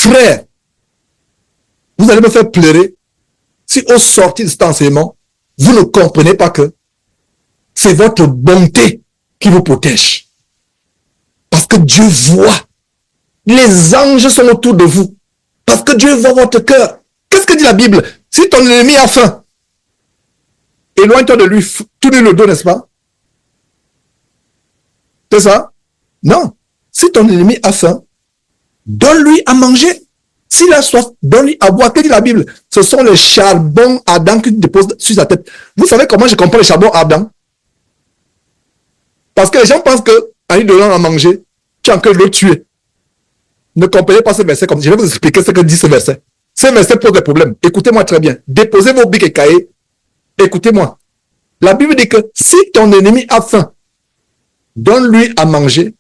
Frère, vous allez me faire pleurer si au sortir de cet enseignement, vous ne comprenez pas que c'est votre bonté qui vous protège. Parce que Dieu voit. Les anges sont autour de vous. Parce que Dieu voit votre cœur. Qu'est-ce que dit la Bible? Si ton ennemi a faim, éloigne-toi de lui, tourne le dos, n'est-ce pas? C'est ça? Non. Si ton ennemi a faim, donne-lui à manger. S'il a soif, donne-lui à boire. Que dit la Bible? Ce sont les charbons ardents qu'il dépose sur sa tête. Vous savez comment je comprends les charbons ardents? Parce que les gens pensent que en lui donnant à manger, tu es en train de le tuer. Ne comprenez pas ce verset comme ça. Je vais vous expliquer ce que dit ce verset. Ce verset pose des problèmes. Écoutez-moi très bien. Déposez vos bics et cahiers. Écoutez-moi. La Bible dit que si ton ennemi a faim, donne-lui à manger.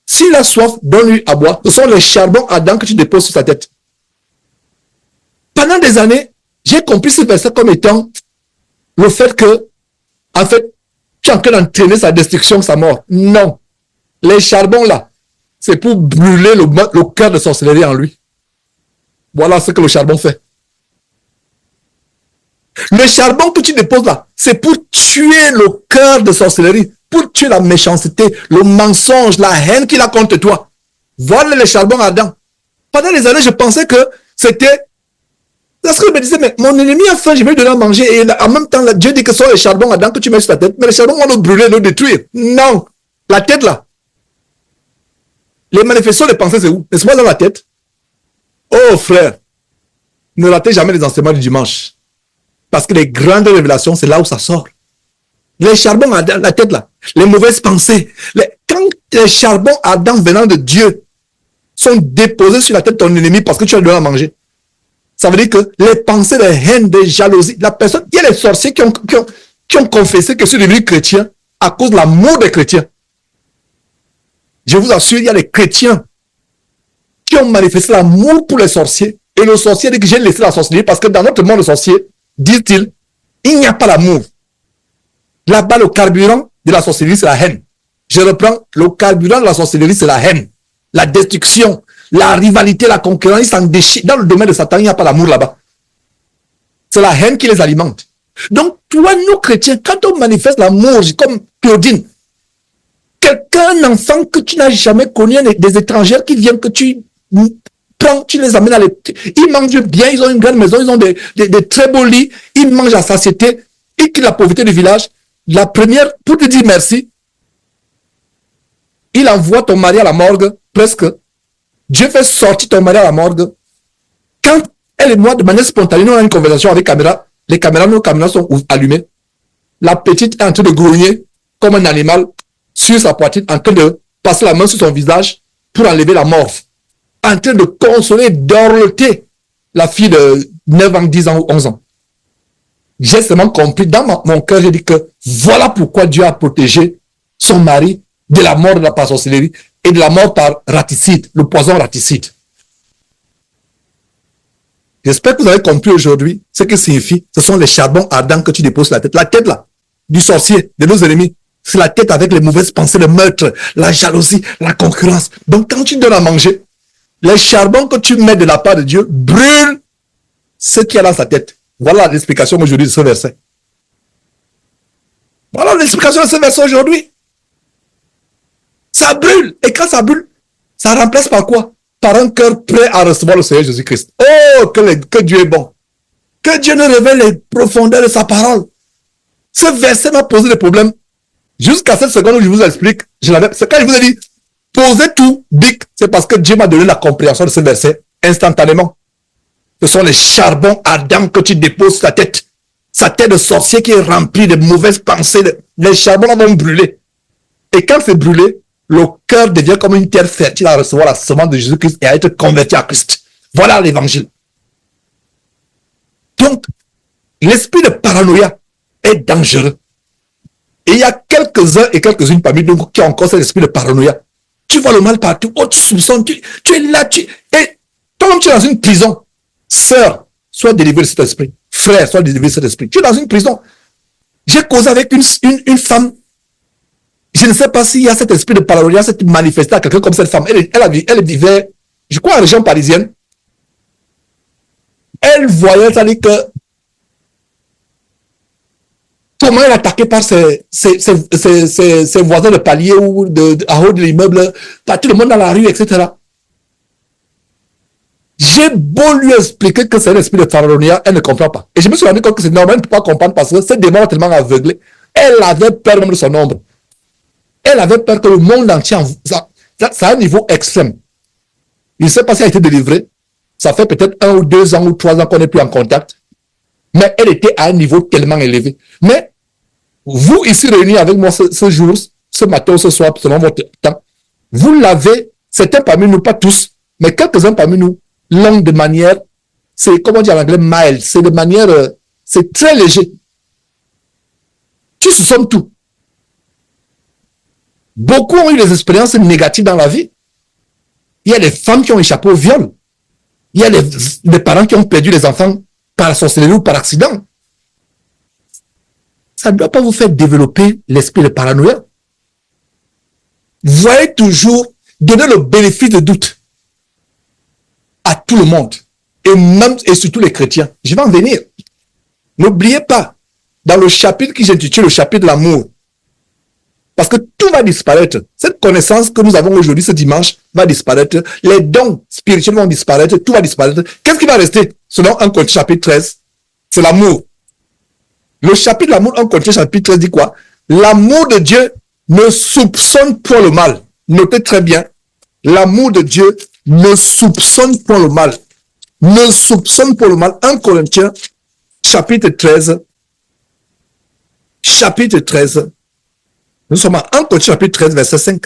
S'il a soif, donne-lui à boire. Ce sont les charbons ardents que tu déposes sur sa tête. Pendant des années, j'ai compris ce verset comme étant le fait que, en fait, tu es en train d'entraîner sa destruction, sa mort. Non. Les charbons là, c'est pour brûler le cœur de sorcellerie en lui. Voilà ce que le charbon fait. Le charbon que tu déposes là, c'est pour tuer le cœur de sorcellerie, pour tuer la méchanceté, le mensonge, la haine qu'il a contre toi. Voilà les charbons ardents. Pendant des années, je pensais que c'était... Parce que je me disais, mais mon ennemi a faim, je vais lui donner à manger. Et en même temps, Dieu dit que ce sont les charbons ardents que tu mets sur ta tête. Mais les charbons vont le brûler, le détruire. Non. La tête là. Les manifestations des pensées, c'est où? N'est-ce pas dans la tête? Oh frère, ne ratez jamais les enseignements du dimanche. Parce que les grandes révélations, c'est là où ça sort. Les charbons ardents, la tête là. Les mauvaises pensées. Quand les charbons ardents venant de Dieu sont déposés sur la tête de ton ennemi parce que tu as donné à manger, ça veut dire que les pensées de haine, de jalousie, la personne, il y a les sorciers qui ont confessé que sont devenus chrétiens à cause de l'amour des chrétiens. Je vous assure, il y a les chrétiens qui ont manifesté l'amour pour les sorciers. Et le sorcier dit que j'ai laissé la sorcellerie parce que dans notre monde de sorcier, dit-il, il n'y a pas l'amour. Là-bas, le carburant de la sorcellerie, c'est la haine. Je reprends, le carburant de la sorcellerie, c'est la haine, la destruction, la rivalité, la concurrence, ils s'en déchirent. Dans le domaine de Satan, il n'y a pas l'amour là-bas. C'est la haine qui les alimente. Donc, toi, nous chrétiens, quand on manifeste l'amour, comme Claudine, un enfant que tu n'as jamais connu, des étrangers qui viennent, que tu prends, tu les amènes à ils mangent bien, ils ont une grande maison, ils ont des très beaux lits, ils mangent à satiété, ils quittent la pauvreté du village. La première, pour te dire merci, il envoie ton mari à la morgue, presque. Dieu fait sortir ton mari à la morgue. Quand elle et moi, de manière spontanée, nous avons une conversation avec caméra, nos caméras sont allumées. La petite est en train de grogner comme un animal sur sa poitrine, en train de passer la main sur son visage pour enlever la morve. En train de consoler, d'orloter la fille de 9 ans, 10 ans ou 11 ans. J'ai seulement compris, dans mon cœur, j'ai dit que voilà pourquoi Dieu a protégé son mari de la mort de la sorcellerie et de la mort par raticide, le poison raticide. J'espère que vous avez compris aujourd'hui ce que signifie. Ce sont les charbons ardents que tu déposes sur la tête. La tête là, du sorcier, de nos ennemis. C'est la tête avec les mauvaises pensées, le meurtre, la jalousie, la concurrence. Donc quand tu donnes à manger, les charbons que tu mets de la part de Dieu brûlent ce qu'il y a dans sa tête. Voilà l'explication aujourd'hui de ce verset. Voilà l'explication de ce verset aujourd'hui. Ça brûle. Et quand ça brûle, ça remplace par quoi? Par un cœur prêt à recevoir le Seigneur Jésus-Christ. Oh, que Dieu est bon. Que Dieu nous révèle les profondeurs de sa parole. Ce verset m'a posé des problèmes. Jusqu'à cette seconde où je vous explique, c'est quand je vous ai dit, posez tout, bic, c'est parce que Dieu m'a donné la compréhension de ce verset instantanément. Ce sont les charbons ardents que tu déposes sur ta tête. Sa tête de sorcier qui est remplie de mauvaises pensées. Les charbons vont brûler. Et quand c'est brûlé, le cœur devient comme une terre fertile à recevoir la semence de Jésus-Christ et à être converti à Christ. Voilà l'évangile. Donc, l'esprit de paranoïa est dangereux. Et il y a quelques-uns et quelques-unes parmi nous qui ont encore cet esprit de paranoïa. Tu vois le mal partout. Oh, tu soupçonnes. Tu es là. Et toi-même, tu es dans une prison. Sœur, sois délivré de cet esprit. Frère, sois délivré de cet esprit. Tu es dans une prison. J'ai causé avec une femme. Je ne sais pas s'il y a cet esprit de paranoïa, cette manifestation à quelqu'un comme cette femme. Elle vivait, je crois, en région parisienne. Elle voyait, ça dit que comment elle attaquait par ses voisins de palier ou en haut de l'immeuble, par tout le monde dans la rue, etc. J'ai beau lui expliquer que c'est l'esprit de Pharaonia, elle ne comprend pas. Et je me suis rendu compte que c'est normal, elle ne peut pas comprendre parce que ce démon est tellement aveuglé. Elle avait peur même de son ombre. Elle avait peur que le monde entier, ça a un niveau extrême. Il ne sait pas si elle a été délivrée. Ça fait peut-être 1 ou 2 ans ou 3 ans qu'on n'est plus en contact. Mais elle était à un niveau tellement élevé. Mais vous, ici réunis avec moi ce jour, ce matin ou ce soir, selon votre temps, vous l'avez, certains parmi nous, pas tous, mais quelques-uns parmi nous, l'ont de manière, c'est, comment dire en anglais, mild, c'est de manière, c'est très léger. Qui se sont tout. Beaucoup ont eu des expériences négatives dans la vie. Il y a des femmes qui ont échappé au viol. Il y a des parents qui ont perdu les enfants par sorcellerie ou par accident. Ça ne doit pas vous faire développer l'esprit de paranoïa. Voyez toujours, donner le bénéfice de doute à tout le monde, et même et surtout les chrétiens. Je vais en venir. N'oubliez pas, dans le chapitre que j'intitule le chapitre de l'amour, parce que tout va disparaître. Cette connaissance que nous avons aujourd'hui, ce dimanche, va disparaître. Les dons spirituels vont disparaître. Tout va disparaître. Qu'est-ce qui va rester? Selon 1 Corinthiens chapitre 13, c'est l'amour. Le chapitre de l'amour, 1 Corinthiens chapitre 13 dit quoi? L'amour de Dieu ne soupçonne point le mal. Notez très bien. L'amour de Dieu ne soupçonne point le mal. Ne soupçonne point le mal. 1 Corinthiens chapitre 13. Chapitre 13. Nous sommes à 1 Corinthiens chapitre 13, verset 5.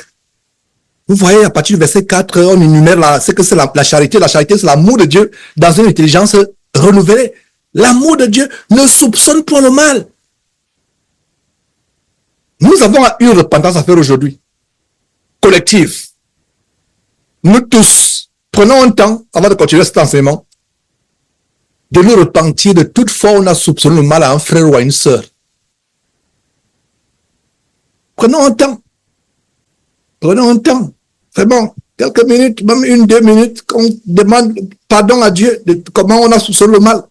Vous voyez, à partir du verset 4, on énumère là, c'est que c'est la charité. La charité, c'est l'amour de Dieu dans une intelligence renouvelée. L'amour de Dieu ne soupçonne point le mal. Nous avons une repentance à faire aujourd'hui. Collective. Nous tous, prenons un temps, avant de continuer cet enseignement, de nous repentir de toute fois où on a soupçonné le mal à un frère ou à une sœur. Prenons un temps. Prenons un temps. Vraiment, quelques minutes, même 1, 2 minutes, qu'on demande pardon à Dieu de comment on a soupçonné le mal.